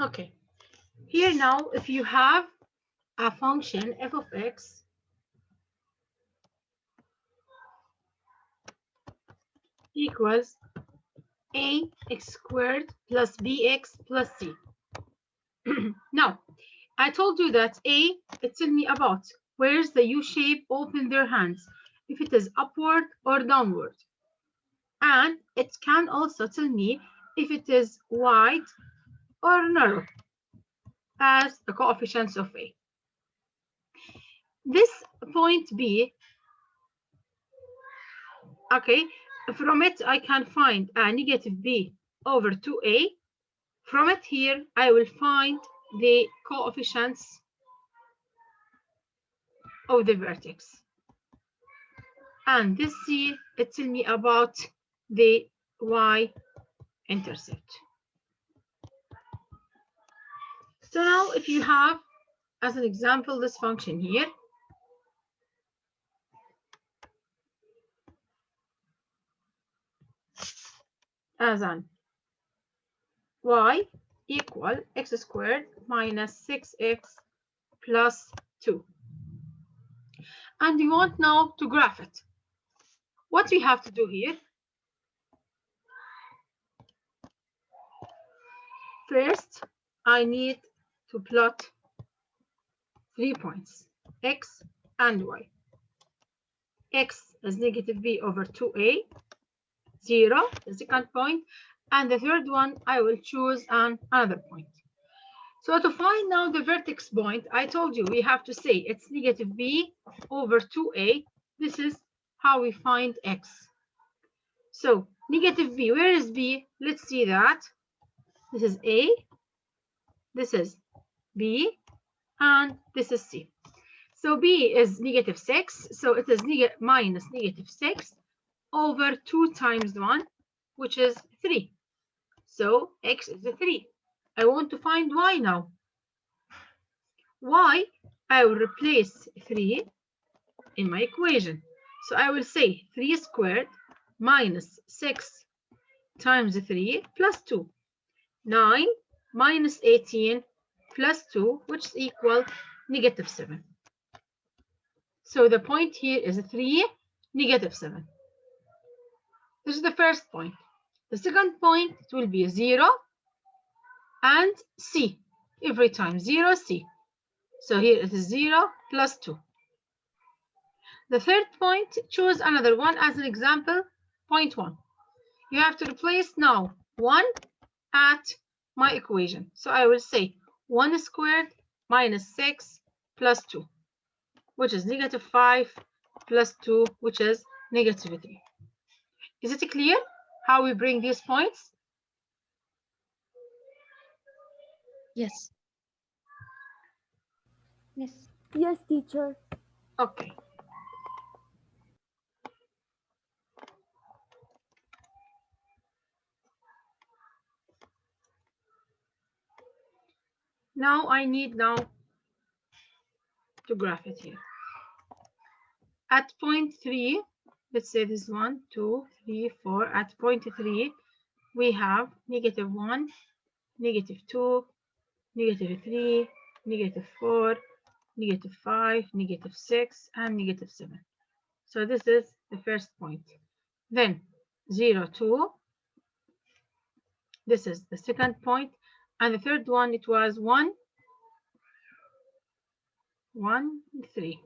Okay. Here now, if you have a function f of x equals ax squared plus bx plus c. Now, I told you that it tell me about where's the U shape open their hands, if it is upward or downward. And it can also tell me if it is wide or narrow as the coefficients of A. This point B, okay, from it I can find a negative B over 2A. From it here, I will find the coefficients of the vertex. And this C, it tells me about the y-intercept. So now if you have, as an example, this function here, as an y equal x squared minus 6x plus 2. And we want now to graph it. What we have to do here, first, I need to plot 3 points, x and y. X is negative b over 2a, 0, the second point, and the third one, I will choose another point. So to find now the vertex point, I told you we have to say it's negative b over 2a. This is how we find x. So negative b, where is b? Let's see that. This is a, this is b, and this is c. So b is negative 6, so it is minus negative 6 over 2 times 1, which is 3. So x is 3. I want to find y now. Y, I will replace 3 in my equation. So I will say 3 squared minus 6 times 3 plus 2. 9 minus 18 plus 2, which is equal negative 7. So the point here is 3, negative 7. This is the first point. The second point, it will be 0 and c. Every time 0, c. So here it is 0 plus 2. The third point, choose another one as an example, point 1. You have to replace now 1 at my equation. So I will say 1 squared minus 6 plus 2, which is negative 5 plus 2, which is negative 3. Is it clear how we bring these points? Yes. Yes. Yes, teacher. Okay. Now I need to graph it here. At point 3, let's say this 1, 2, 3, 4. At point 3, we have negative 1, negative 2, negative 3, negative 4, negative 5, negative 6, and negative 7. So this is the first point. Then 0, 2. This is the second point. And the third one, it was 1, 1, 3.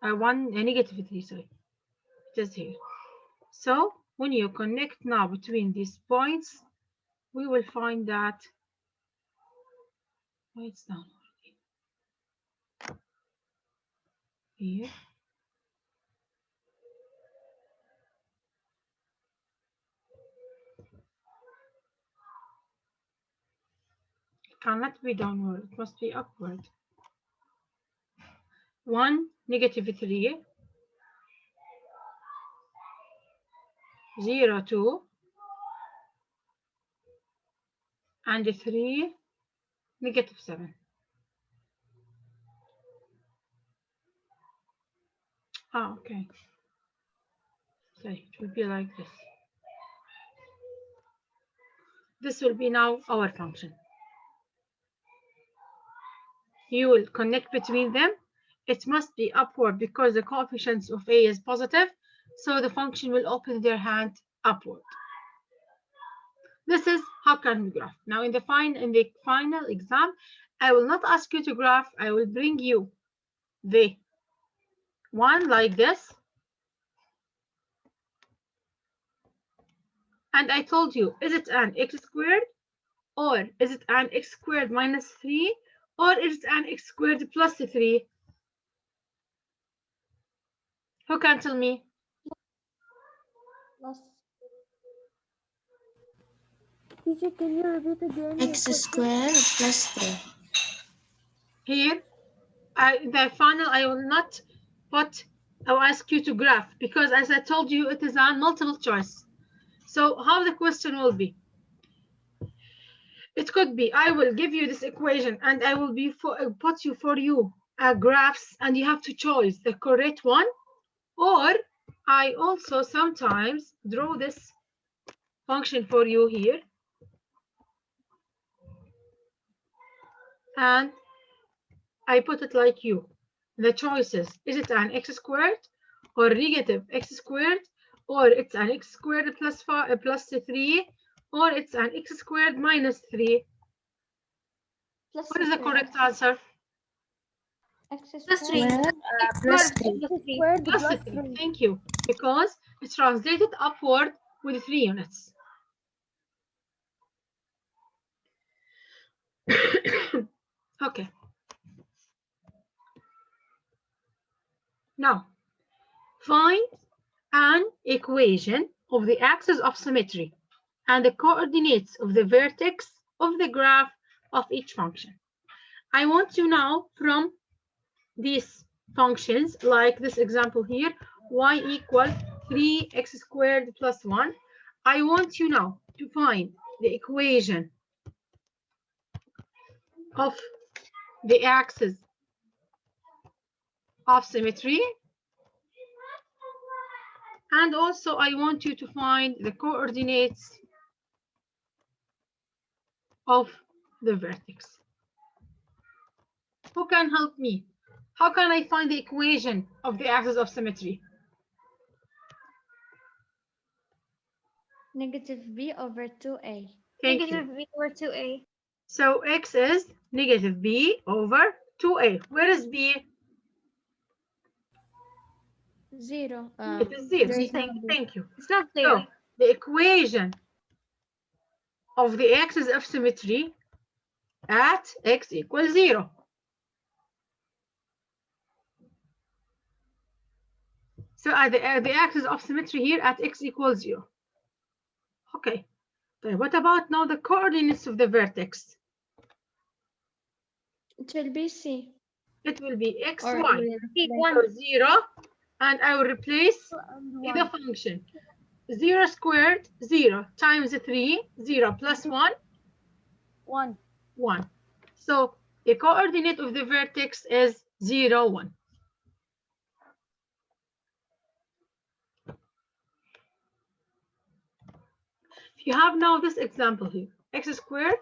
1, negative 3, sorry. Just here. So when you connect now between these points, we will find that it's down here. It cannot be downward, it must be upward. 1, negative 3, 0, 2, and 3, negative 7. Ah, okay. So it will be like this. This will be now our function. You will connect between them. It must be upward because the coefficient of A is positive, so the function will open their hand upward. This is how can we graph. Now in the final exam, I will not ask you to graph. I will bring you the one like this. And I told you, is it an x squared, or is it an x squared minus 3, or is it an x squared plus 3? Who can tell me? Teacher, can you repeat again? X squared plus 3. Here, the final, I will not put, I will ask you to graph, because as I told you, it is a multiple choice. So how the question will be? It could be, I will give you this equation and I will be put you for you graphs, and you have to choose the correct one. Or I also sometimes draw this function for you here. And I put it like you. The choices, is it an x squared or negative x squared, or it's an x squared plus 3, or it's an x squared minus 3? What is the correct answer? X squared plus 3. Plus 3. Thank you. Because it's translated upward with 3 units. Okay. Now, find an equation of the axis of symmetry and the coordinates of the vertex of the graph of each function. I want you now from these functions, like this example here, y equal 3x squared plus 1. I want you now to find the equation of the axis of symmetry. And also I want you to find the coordinates of the vertex. Who can help me? How can I find the equation of the axis of symmetry? Negative b over 2a. Thank you. B over 2a. So x is negative b over 2a. Where is b? 0. It is 0. Thank you. It's not there. So the equation of the axis of symmetry at x equals 0. So at the axis of symmetry here at x equals 0. Okay. Then what about now the coordinates of the vertex? It will be c. It will be x, Or y. So 0, and I will replace the function. 0 squared, 0 times 3, 0 plus 1, 1. 1. So the coordinate of the vertex is 0, 1. If you have now this example here, x squared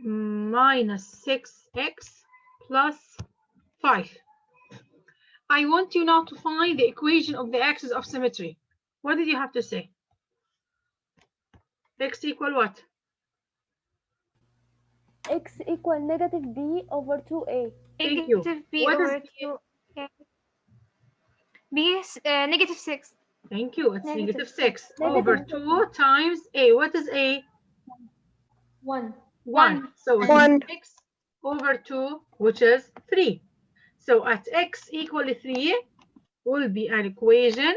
minus 6x plus 5. I want you now to find the equation of the axis of symmetry. What did you have to say? X equal what? X equal negative b over 2a. Thank you. B What over is 2a. B is negative 6. Thank you. It's negative 6 Negative over 2 times a. What is a? 1. 1. So it's 6 over 2, which is 3. So at x equal 3 will be an equation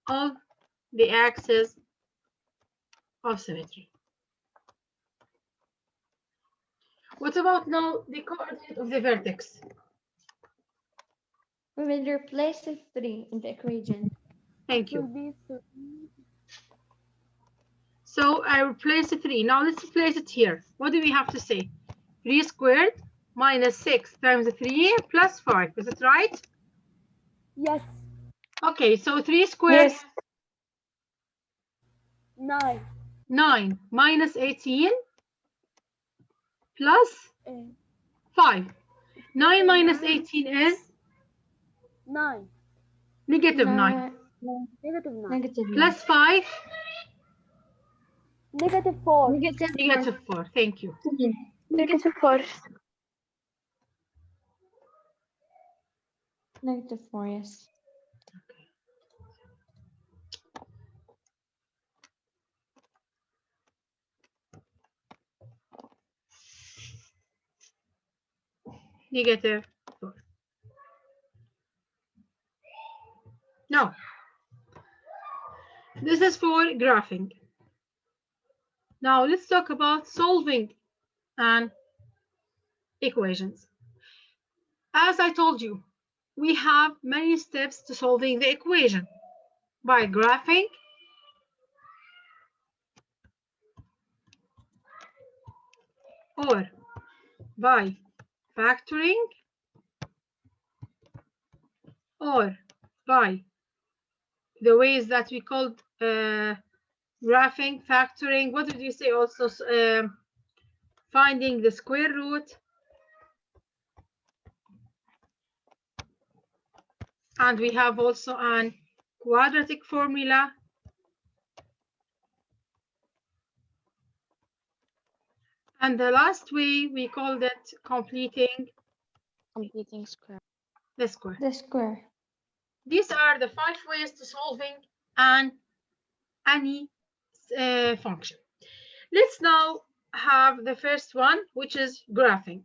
of the axis of symmetry. What about now the coordinate of the vertex? We will replace the 3 in the equation. Thank Will you. be 3. So I replace the 3. Now let's replace it here. What do we have to say? 3 squared minus 6 times 3 plus 5. Is it right? Yes. Okay, so 3 squared. Yes. 9. 9 minus 18 plus 5. 9 minus 18 is 9. negative 9. Negative 9. Negative Plus 5, Negative 4. negative 4. Thank you. Negative 4. Negative 4, yes. Negative 4. Now, this is for graphing. Now, let's talk about solving an equations. As I told you, we have many steps to solving the equation by graphing, or by factoring, or by the ways that we called graphing, factoring. What did you say also? Finding the square root. And we have also an quadratic formula. And the last way, we called it completing square. the square. The square. These are the 5 ways to solving any function. Let's now have the first one, which is graphing.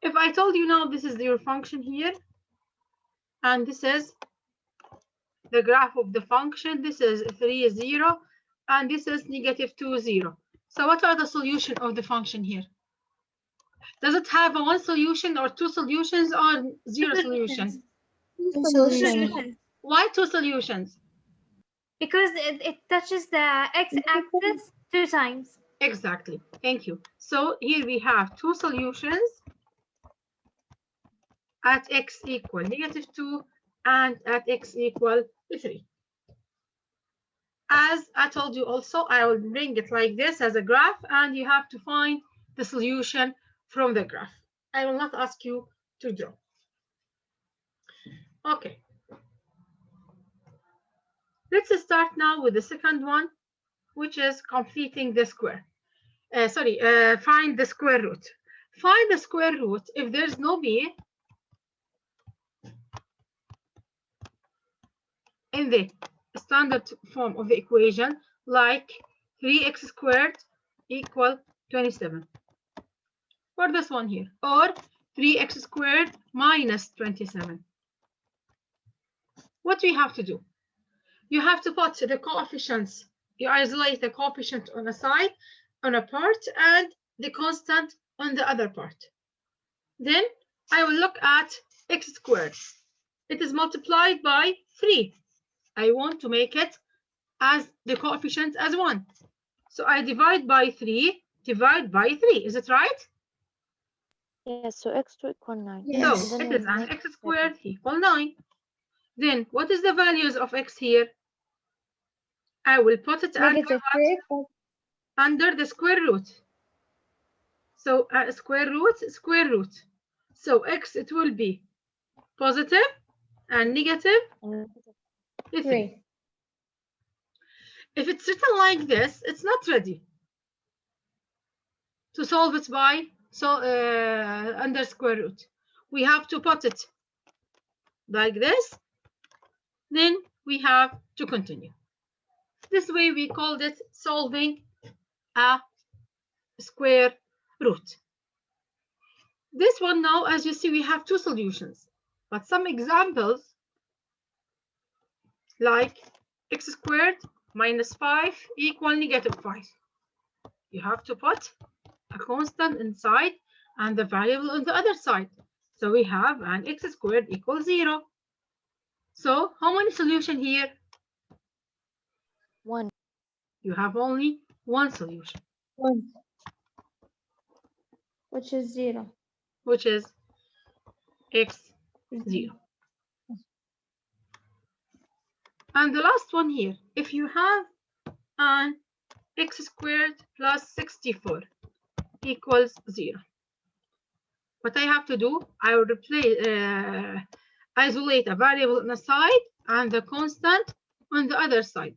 If I told you now this is your function here, and this is the graph of the function, this is 3, 0, and this is negative 2, 0. So what are the solution of the function here? Does it have a 1 solution or 2 solutions or 0 solutions? Two solutions. Why 2 solutions? Because it touches the x-axis 2 times. Exactly. Thank you. So here we have 2 solutions at x equal negative 2 and at x equal 3. As I told you also, I will bring it like this as a graph, and you have to find the solution from the graph. I will not ask you to draw. Okay. Let's start now with the second one, which is completing the square. Find the square root. Find the square root if there's no b in the standard form of the equation, like 3x squared equal 27. For this one here, or 3x squared minus 27. What do you have to do? You have to put the coefficients. You isolate the coefficient on a side, on a part, and the constant on the other part. Then I will look at x squared. It is multiplied by 3. I want to make it as the coefficient as 1. So I divide by 3, divide by 3. Is it right? Yes, so x2 equal 9. Yes. So it is an x squared equal 9. Then what is the values of x here? I will put it Negative 3. under the square root. So square root. So x, it will be positive and negative 3. If it's written like this, it's not ready to solve it by under square root. We have to put it like this. Then we have to continue. This way we called it solving a square root. This one now, as you see, we have 2 solutions, but some examples like x squared minus 5 equal negative 5. You have to put a constant inside and the variable on the other side. So we have an x squared equals 0. So how many solutions here? 1. You have only 1 solution. 1. Which is 0. Which is x 0. And the last one here, if you have an x squared plus 64 equals 0. What I have to do, I will isolate a variable on the side and the constant on the other side.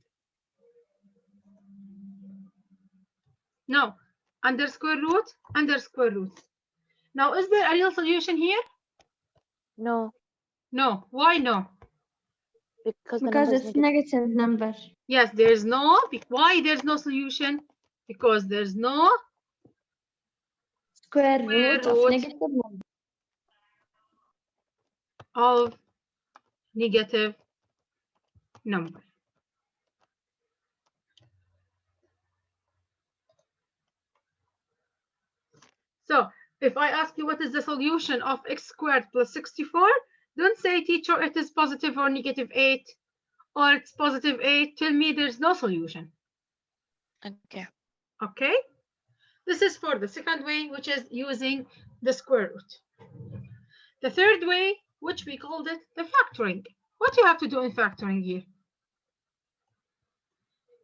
Now, under square root, under square root. Now, is there a real solution here? No, No. Why no? because the Because number is it's negative. negative number. Yes, there's no. Why there's no solution? Because there's no Square root of root negative number. of negative number. So if I ask you what is the solution of x squared plus 64, don't say, teacher, it is positive or negative 8, or it's positive 8. Tell me there's no solution. Okay. Okay? This is for the second way, which is using the square root. The third way, which we called it the factoring. What do you have to do in factoring here?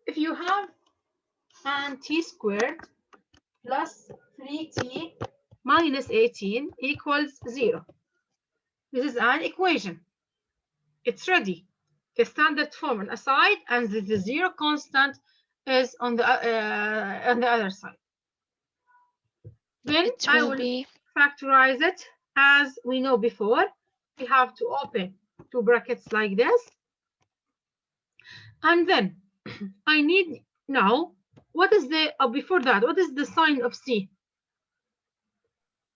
If you have an t squared plus 3t minus 18 equals 0. This is an equation. It's ready. The standard form on a side and the 0 constant is on the other side. Then It I will will be factorize it as we know before. We have to open two brackets like this. And then I need now, what is the, before that, what is the sign of C?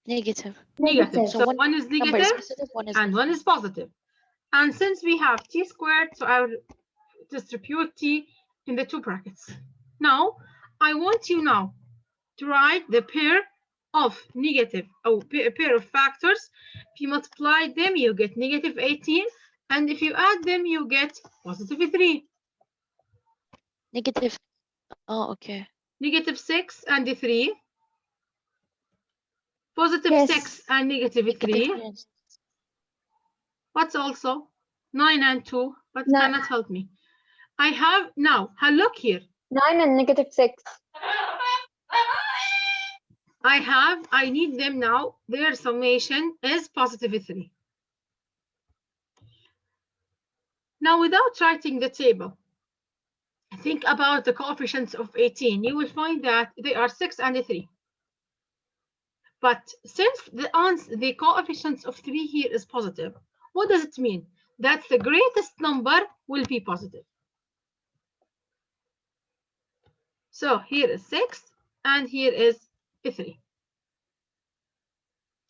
negative. Negative. So So one one is number is negative positive, one is and one is positive. And since we have t squared, so I will distribute t in the two brackets. Now, I want you now to write the pair of negative, or pair of factors. If you multiply them, you get negative 18. And if you add them, you get positive 3. negative. Oh, okay. Negative 6 and 3. Positive Yes. 6 and negative Negative 3. three and What's also 9 and 2, but No. cannot help me. I have now, look here. 9 and negative 6. I need them now. Their summation is positive 3. Now, without writing the table, think about the coefficients of 18. You will find that they are 6 and 3. But since the coefficients of 3 here is positive, what does it mean? That the greatest number will be positive. So here is 6 and here is 3.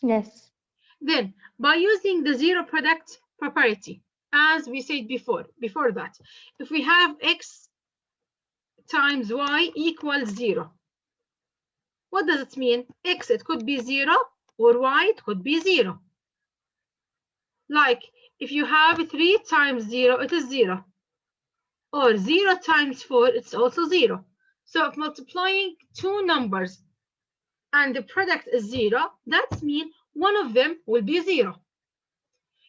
Yes. Then, by using the zero product property, as we said before that, if we have x times y equals 0, what does it mean? X, it could be 0, or y, it could be 0. Like, if you have 3 times 0, it is 0. Or 0 times 4, it's also 0. So if multiplying two numbers and the product is 0, that means one of them will be 0.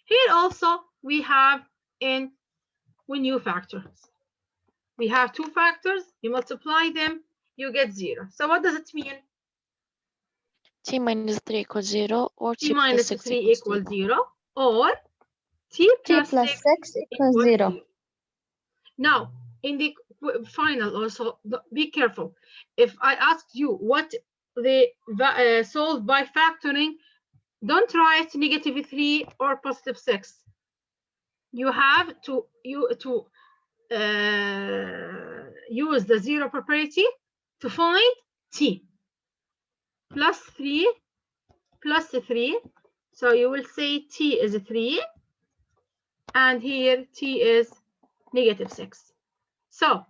Here also we have when you factor. We have two factors, you multiply them, you get 0. So what does it mean? t minus 3 equals 0, or T t minus plus 6 3 equals 0, or t plus 6 equals 0. Now, in the final also, be careful. If I asked you what they solve by factoring, don't write negative 3 or positive 6. You have to use the zero property to find t. Plus 3 plus 3. So you will say t is 3, and here t is negative 6. So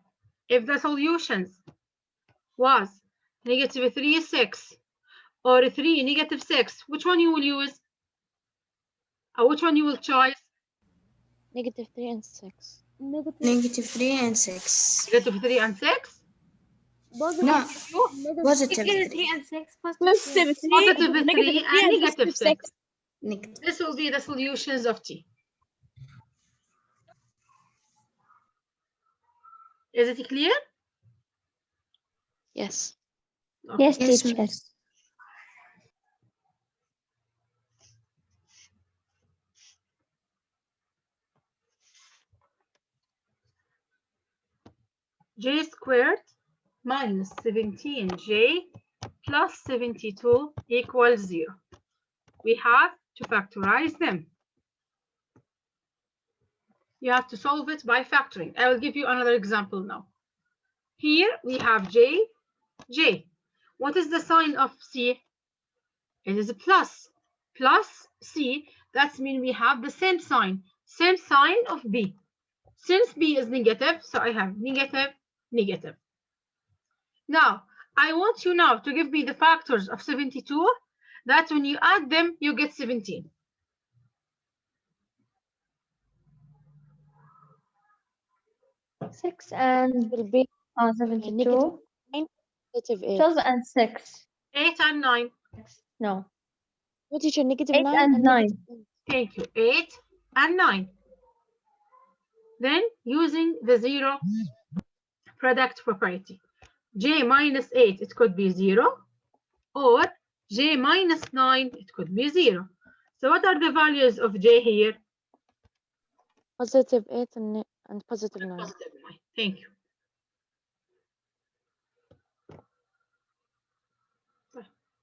if the solutions was negative 3, 6, or 3, negative 6, which one you will use? Or which one you will choose? negative 3 and 6. Negative 3 and 6. Negative 3 and 6? No, positive Negative 3. 3 and 6. Positive 3. Positive 3 and negative 6. Negative. This will be the solutions of T. Is it clear? Yes. Okay. Yes, Yes, teacher. miss. J squared minus 17J plus 72 equals 0. We have to factorize them. You have to solve it by factoring. I will give you another example now. Here we have J. What is the sign of C? It is a plus. Plus C, that means we have the same sign of B. Since B is negative, so I have negative, negative. Now, I want you now to give me the factors of 72, that when you add them, you get 17. Six and Will be 72. negative 9, negative 8. 12 and 6. 8 and 9. No. What is your negative 8 9 and and 9. negative 8? Thank you. 8 and 9. Then using the zero product property. J minus 8, it could be 0. Or J minus 9, it could be 0. So what are the values of J here? Positive 8 and positive 9. Positive 9. Thank you.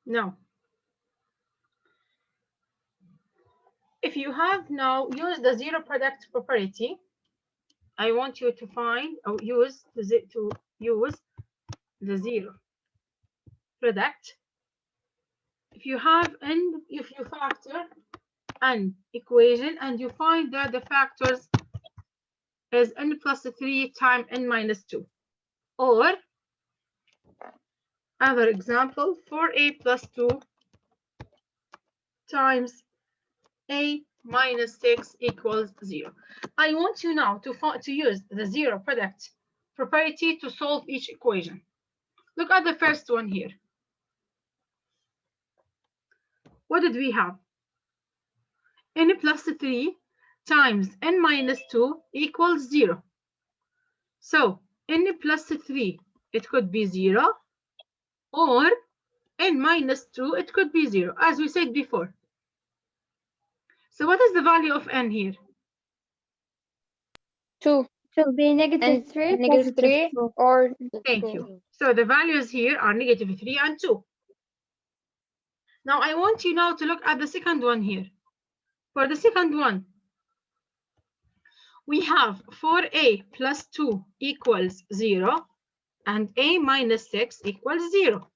Now, if you have now used the zero product property, I want you to find or use the zero product. If you factor an equation and you find that the factors is n plus 3 times n minus 2, or other example, 4a plus 2 times a minus 6 equals 0. I want you now to use the zero product property to solve each equation. Look at the first one here. What did we have? N plus 3 times n minus 2 equals 0. So n plus 3, it could be 0, or n minus 2, it could be 0, as we said before. So what is the value of n here? 2. It will be negative 3. Negative 3 2. or Thank you. So the values here are negative 3 and 2. Now I want you now to look at the second one here. For the second one, we have 4a plus 2 equals 0 and a minus 6 equals 0.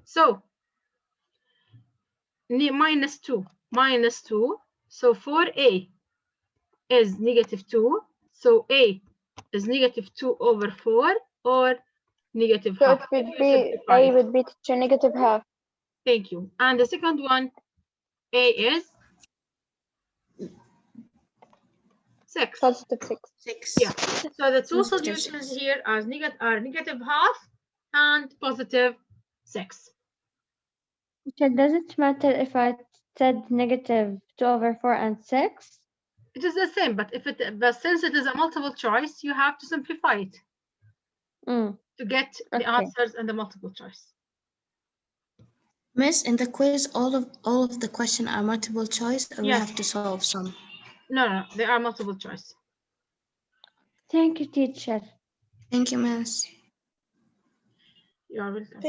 So minus 2, so 4a is negative 2, so a is negative 2 over 4, or negative so half. it would be A would be to negative half. Thank you. And the second one, a is 6. Positive 6. Yeah. So the two Positive solutions 6. here are negative half and positive 6. Does it matter if I said negative 2 over 4 and 6? It is the same, but since it is a multiple choice, you have to simplify it to get the answers in the multiple choice. Miss, in the quiz, all of the question are multiple choice, or we Yes. have to solve some? No, they are multiple choice. Thank you, teacher. Thank you, Miss. You are welcome.